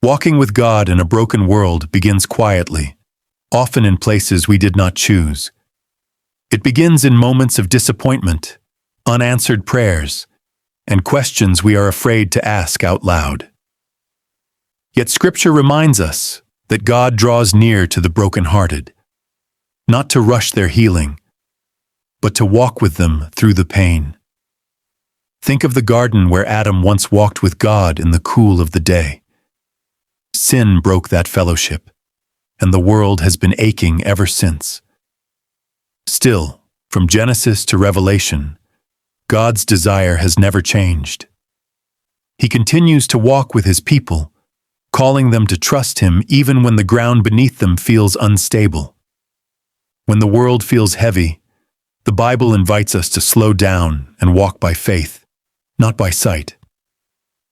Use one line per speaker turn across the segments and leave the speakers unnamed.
Walking with God in a broken world begins quietly, often in places we did not choose. It begins in moments of disappointment, unanswered prayers, and questions we are afraid to ask out loud. Yet Scripture reminds us that God draws near to the brokenhearted, not to rush their healing, but to walk with them through the pain. Think of the garden where Adam once walked with God in the cool of the day. Sin broke that fellowship, and the world has been aching ever since. Still, from Genesis to Revelation, God's desire has never changed. He continues to walk with His people, calling them to trust Him even when the ground beneath them feels unstable. When the world feels heavy, the Bible invites us to slow down and walk by faith, not by sight.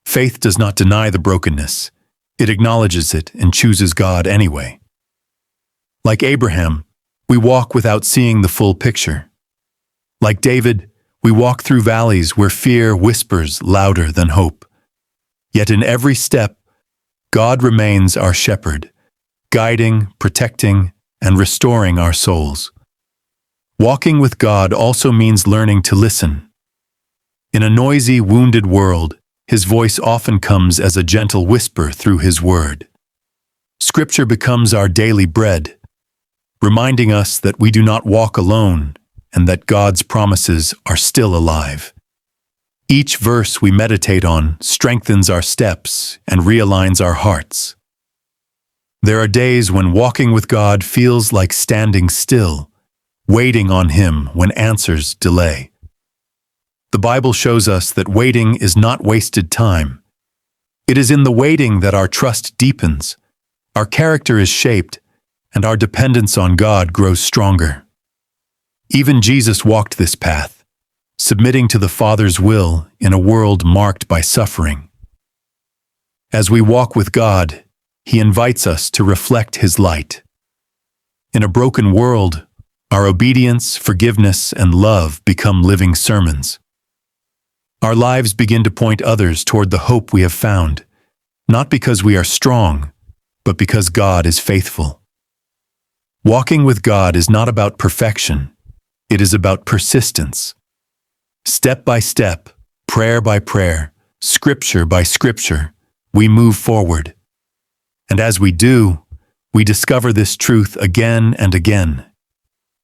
Faith does not deny the brokenness. It acknowledges it and chooses God anyway. Like Abraham, we walk without seeing the full picture. Like David, we walk through valleys where fear whispers louder than hope. Yet in every step, God remains our shepherd, guiding, protecting, and restoring our souls. Walking with God also means learning to listen. In a noisy, wounded world, His voice often comes as a gentle whisper through His word. Scripture becomes our daily bread, reminding us that we do not walk alone and that God's promises are still alive. Each verse we meditate on strengthens our steps and realigns our hearts. There are days when walking with God feels like standing still, waiting on Him when answers delay. The Bible shows us that waiting is not wasted time. It is in the waiting that our trust deepens, our character is shaped, and our dependence on God grows stronger. Even Jesus walked this path, submitting to the Father's will in a world marked by suffering. As we walk with God, He invites us to reflect His light. In a broken world, our obedience, forgiveness, and love become living sermons. Our lives begin to point others toward the hope we have found, not because we are strong, but because God is faithful. Walking with God is not about perfection, it is about persistence. Step by step, prayer by prayer, scripture by scripture, we move forward. And as we do, we discover this truth again and again.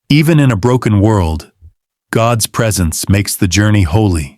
Even in a broken world, God's presence makes the journey holy.